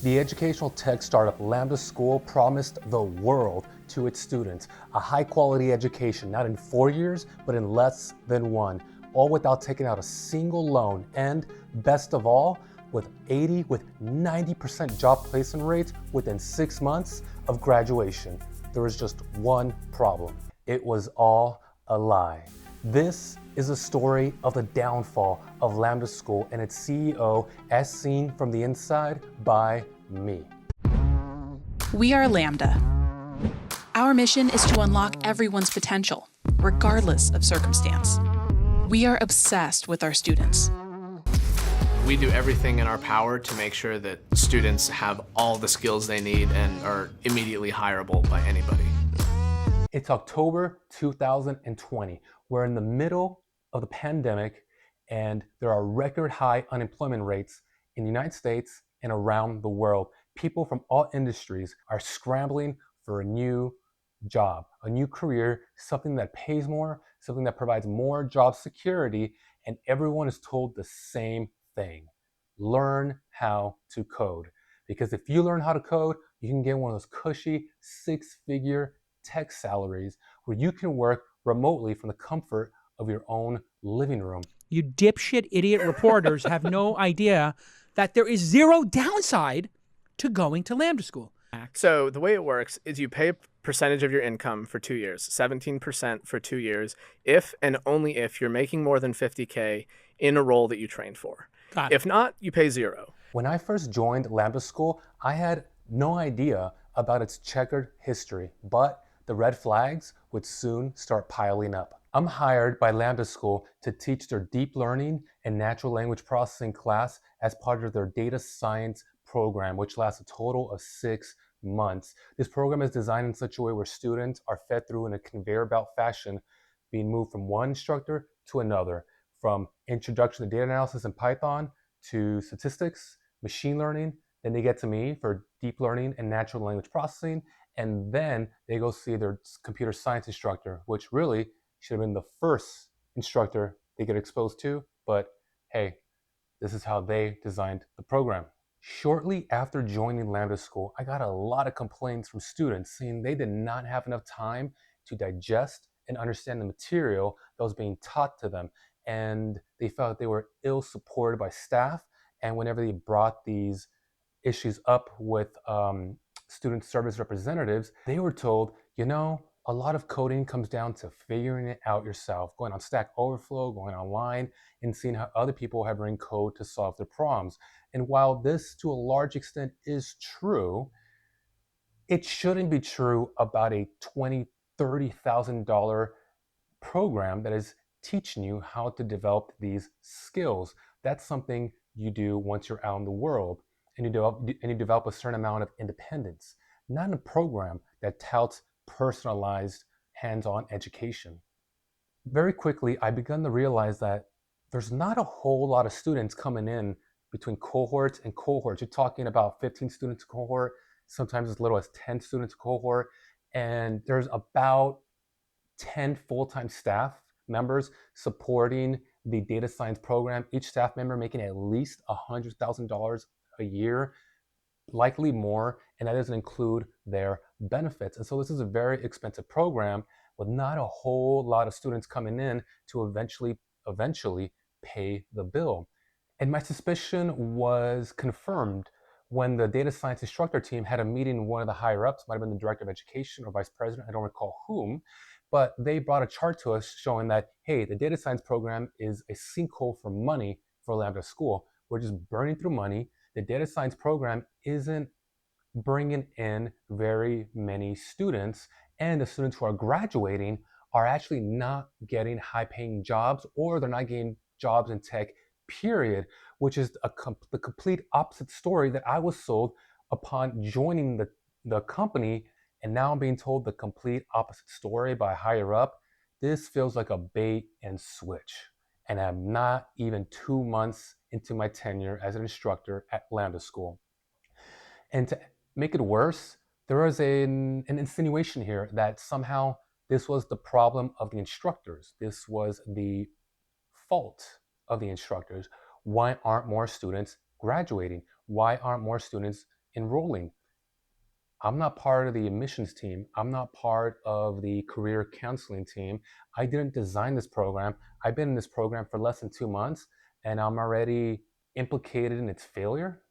The educational tech startup Lambda School promised the world to its students, a high-quality education, not in 4 years, but in less than 1, all without taking out a single loan, and best of all, with 90% job placement rates within 6 months of graduation. There was just one problem. It was all a lie. This is a story of the downfall of Lambda School and its CEO as seen from the inside by me. We are Lambda. Our mission is to unlock everyone's potential, regardless of circumstance. We are obsessed with our students. We do everything in our power to make sure that students have all the skills they need and are immediately hireable by anybody. It's October 2020. We're in the middle of the pandemic and there are record high unemployment rates in the United States and around the world. People from all industries are scrambling for a new job, a new career, something that pays more, something that provides more job security, and everyone is told the same thing. Learn how to code. Because if you learn how to code, you can get one of those cushy 6-figure tech salaries where you can work remotely from the comfort of your own living room. You dipshit idiot reporters have no idea that there is zero downside to going to Lambda School. So the way it works is you pay a percentage of your income for 2 years, 17% for 2 years, if and only if you're making more than $50K in a role that you trained for. If not, you pay zero. When I first joined Lambda School, I had no idea about its checkered history, but the red flags would soon start piling up. I'm hired by Lambda School to teach their deep learning and natural language processing class as part of their data science program, which lasts a total of 6 months. This program is designed in such a way where students are fed through in a conveyor belt fashion, being moved from one instructor to another, from introduction to data analysis in Python to statistics, machine learning. Then they get to me for deep learning and natural language processing. And then they go see their computer science instructor, which really should have been the first instructor they get exposed to. But hey, this is how they designed the program. Shortly after joining Lambda School, I got a lot of complaints from students saying they did not have enough time to digest and understand the material that was being taught to them. And they felt they were ill supported by staff. And whenever they brought these issues up with student service representatives, they were told, you know, a lot of coding comes down to figuring it out yourself, going on Stack Overflow, going online, and seeing how other people have written code to solve their problems. And while this, to a large extent, is true, it shouldn't be true about a $20,000, $30,000 program that is teaching you how to develop these skills. That's something you do once you're out in the world and you develop a certain amount of independence, not in a program that touts personalized hands-on education. Very quickly, I began to realize that there's not a whole lot of students coming in between cohorts and cohorts. You're talking about 15 students a cohort, sometimes as little as 10 students a cohort, and there's about 10 full-time staff members supporting the data science program, each staff member making at least $100,000 a year, likely more, and that doesn't include their benefits. And so this is a very expensive program with not a whole lot of students coming in to eventually pay the bill. And my suspicion was confirmed when the data science instructor team had a meeting with one of the higher ups, might have been the director of education or vice president, I don't recall whom, but they brought a chart to us showing that, hey, the data science program is a sinkhole for money for Lambda School. We're just burning through money. The data science program isn't bringing in very many students, and the students who are graduating are actually not getting high-paying jobs, or they're not getting jobs in tech, period, which is the complete opposite story that I was sold upon joining the company, and now I'm being told the complete opposite story by higher up. This feels like a bait and switch, and I'm not even 2 months into my tenure as an instructor at Lambda School. And to make it worse, there was an insinuation here that somehow this was the problem of the instructors. This was the fault of the instructors. Why aren't more students graduating? Why aren't more students enrolling. I'm not part of the admissions team. I'm not part of the career counseling team. I didn't design this program. I've been in this program for less than 2 months, and I'm already implicated in its failure.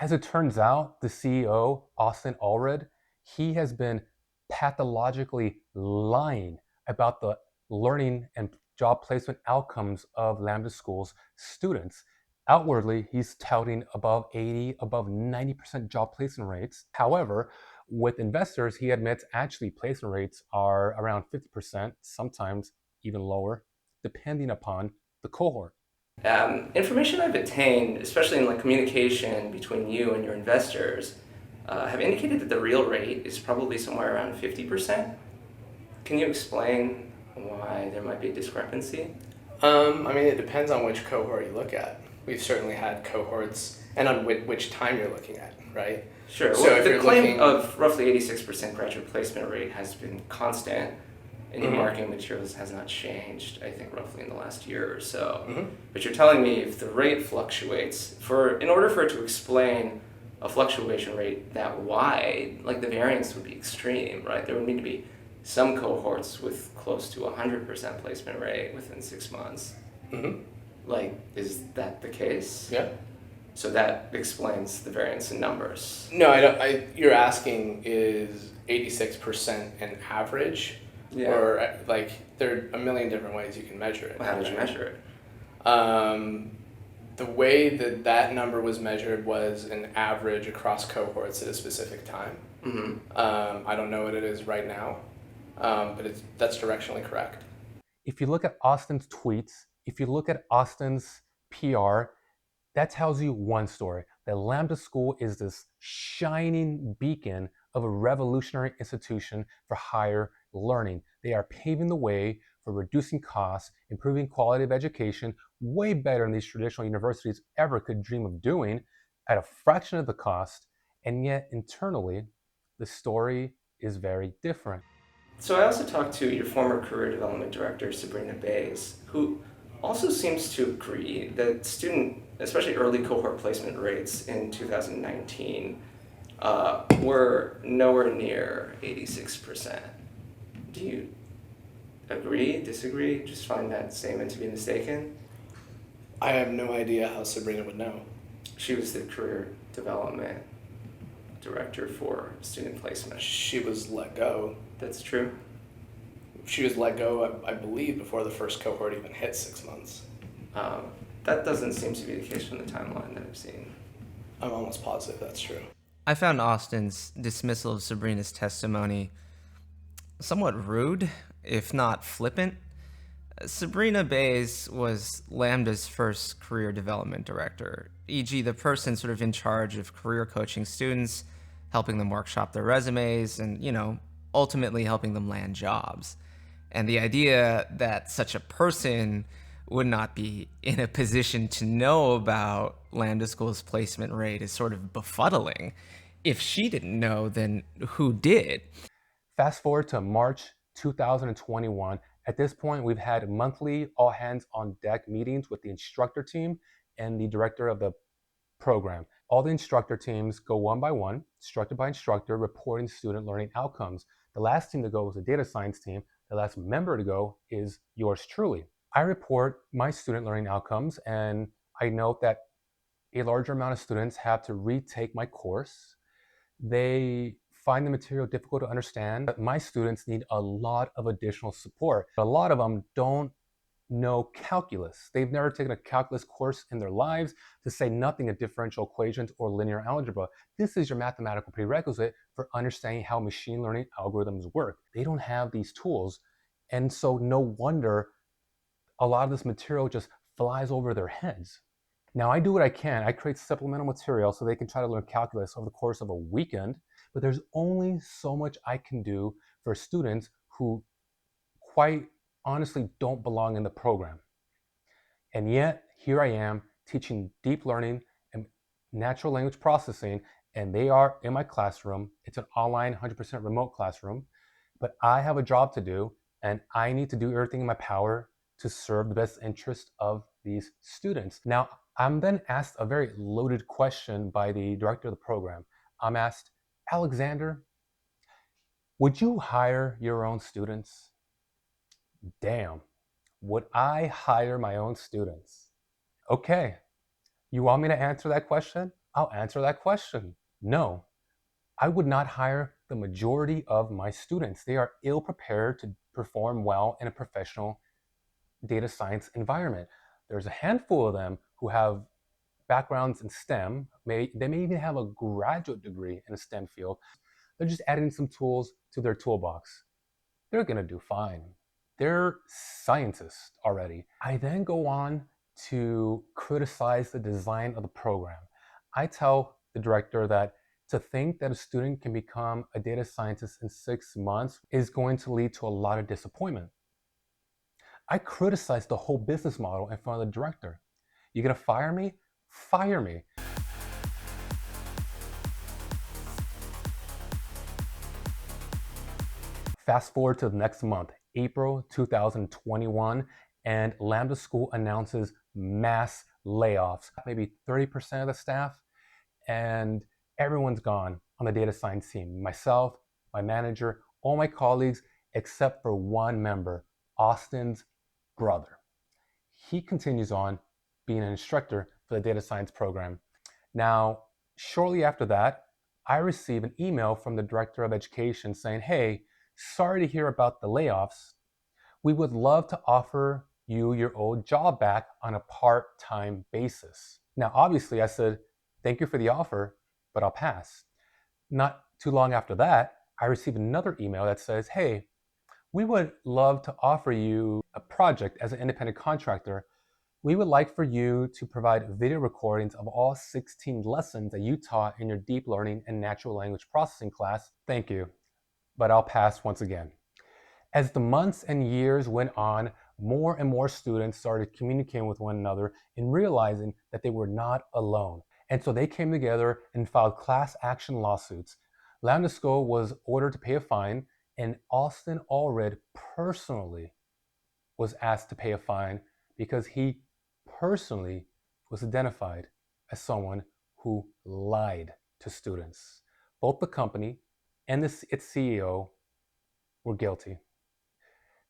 As it turns out, the CEO, Austin Allred, he has been pathologically lying about the learning and job placement outcomes of Lambda School's students. Outwardly, he's touting above 80, above 90% job placement rates. However, with investors, he admits actually placement rates are around 50%, sometimes even lower, depending upon the cohort. Information I've obtained, especially in like communication between you and your investors, have indicated that the real rate is probably somewhere around 50%. Can you explain why there might be a discrepancy? I mean, it depends on which cohort you look at. We've certainly had cohorts, and on which time you're looking at, right? Sure. So well, if the you're claim looking... of roughly 86% graduate placement rate has been constant, and your marketing materials has not changed, I think, roughly in the last year or so. But you're telling me if the rate fluctuates, in order for it to explain a fluctuation rate that wide, like the variance would be extreme, right? There would need to be some cohorts with close to 100% placement rate within 6 months. Like, is that the case? Yeah. So that explains the variance in numbers. No, I don't. You're asking, is 86% an average? Yeah. Or, like, there are a million different ways you can measure it. Well, how did you measure it? The way that number was measured was an average across cohorts at a specific time. I don't know what it is right now, but that's directionally correct. If you look at Austin's tweets, if you look at Austin's PR, that tells you one story, that Lambda School is this shining beacon of a revolutionary institution for higher learning. They are paving the way for reducing costs, improving quality of education, way better than these traditional universities ever could dream of doing, at a fraction of the cost, and yet internally, the story is very different. So I also talked to your former career development director, Sabrina Bays, who also seems to agree that student, especially early cohort placement rates in 2019 were nowhere near 86%. Do you agree, disagree, just find that statement to be mistaken? I have no idea how Sabrina would know. She was the career development director for student placement. She was let go. That's true. She was let go, I believe, before the first cohort even hit 6 months. That doesn't seem to be the case from the timeline that I've seen. I'm almost positive that's true. I found Austin's dismissal of Sabrina's testimony somewhat rude, if not flippant. Sabrina Bays was Lambda's first career development director, e.g. the person sort of in charge of career coaching students, helping them workshop their resumes, and, ultimately helping them land jobs. And the idea that such a person would not be in a position to know about Lambda School's placement rate is sort of befuddling. If she didn't know, then who did? Fast forward to March 2021. At this point, we've had monthly all hands on deck meetings with the instructor team and the director of the program. All the instructor teams go one by one, instructor by instructor, reporting student learning outcomes. The last team to go was the data science team. The last member to go is yours truly. I report my student learning outcomes, and I note that a larger amount of students have to retake my course. They find the material difficult to understand. But my students need a lot of additional support. A lot of them don't know calculus. They've never taken a calculus course in their lives, to say nothing of differential equations or linear algebra. This is your mathematical prerequisite for understanding how machine learning algorithms work. They don't have these tools, and so no wonder a lot of this material just flies over their heads. Now, I do what I can. I create supplemental material so they can try to learn calculus over the course of a weekend, but there's only so much I can do for students who quite honestly don't belong in the program. And yet, here I am teaching deep learning and natural language processing, and they are in my classroom. It's an online, 100% remote classroom, but I have a job to do, and I need to do everything in my power to serve the best interest of these students. Now, I'm then asked a very loaded question by the director of the program. I'm asked, Alexander, would you hire your own students? Damn, would I hire my own students? Okay, you want me to answer that question? I'll answer that question. No, I would not hire the majority of my students. They are ill prepared to perform well in a professional data science environment. There's a handful of them who have backgrounds in STEM. They may even have a graduate degree in a STEM field. They're just adding some tools to their toolbox. They're gonna do fine. They're scientists already. I then go on to criticize the design of the program. I tell the director that to think that a student can become a data scientist in 6 months is going to lead to a lot of disappointment. I criticize the whole business model in front of the director. You gonna fire me? Fire me. Fast forward to the next month, April 2021, and Lambda School announces mass layoffs. Maybe 30% of the staff, and everyone's gone on the data science team. Myself, my manager, all my colleagues, except for one member, Austin's brother. He continues on being an instructor for the data science program. Now, shortly after that, I receive an email from the director of education saying, hey, sorry to hear about the layoffs. We would love to offer you your old job back on a part-time basis. Now, obviously, I said, thank you for the offer, but I'll pass. Not too long after that, I received another email that says, hey, we would love to offer you a project as an independent contractor. We would like for you to provide video recordings of all 16 lessons that you taught in your deep learning and natural language processing class. Thank you, but I'll pass once again. As the months and years went on, more and more students started communicating with one another and realizing that they were not alone. And so they came together and filed class action lawsuits. Lambda School was ordered to pay a fine, and Austin Allred personally was asked to pay a fine because he personally was identified as someone who lied to students. Both the company and its CEO were guilty.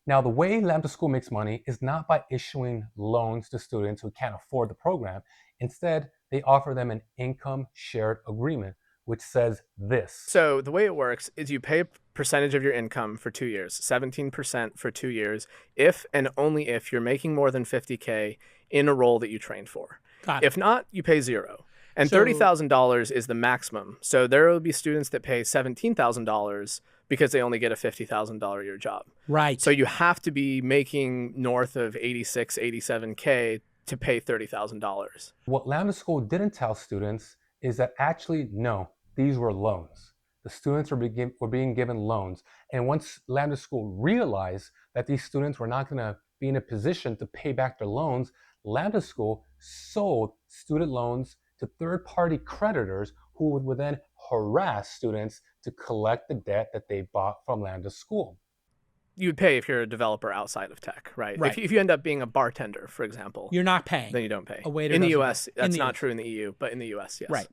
Now, the way Lambda School makes money is not by issuing loans to students who can't afford the program. Instead, they offer them an income shared agreement, which says this. So the way it works is you pay a percentage of your income for 2 years, 17% for 2 years, if and only if you're making more than 50K in a role that you trained for. Got it. If not, you pay zero. And So- $30,000 is the maximum. So there will be students that pay $17,000 because they only get a $50,000 a year job. Right. So you have to be making north of 86, 87K to pay $30,000. What Lambda School didn't tell students is that actually, no, these were loans. The students were being given loans. And once Lambda School realized that these students were not gonna be in a position to pay back their loans, Lambda School sold student loans to third-party creditors who would then harass students to collect the debt that they bought from Lambda School. You would pay if you're a developer outside of tech, right? Right. If you end up being a bartender, for example, You're not paying. then you don't pay. A waiter In the doesn't US, pay. In that's the not US. true in the EU, but in the US, yes. Right.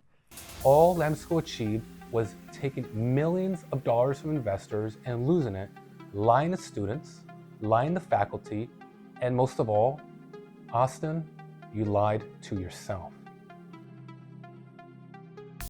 All Lambda School achieved was taking millions of dollars from investors and losing it, lying to students, lying to faculty, and most of all, Austin, you lied to yourself.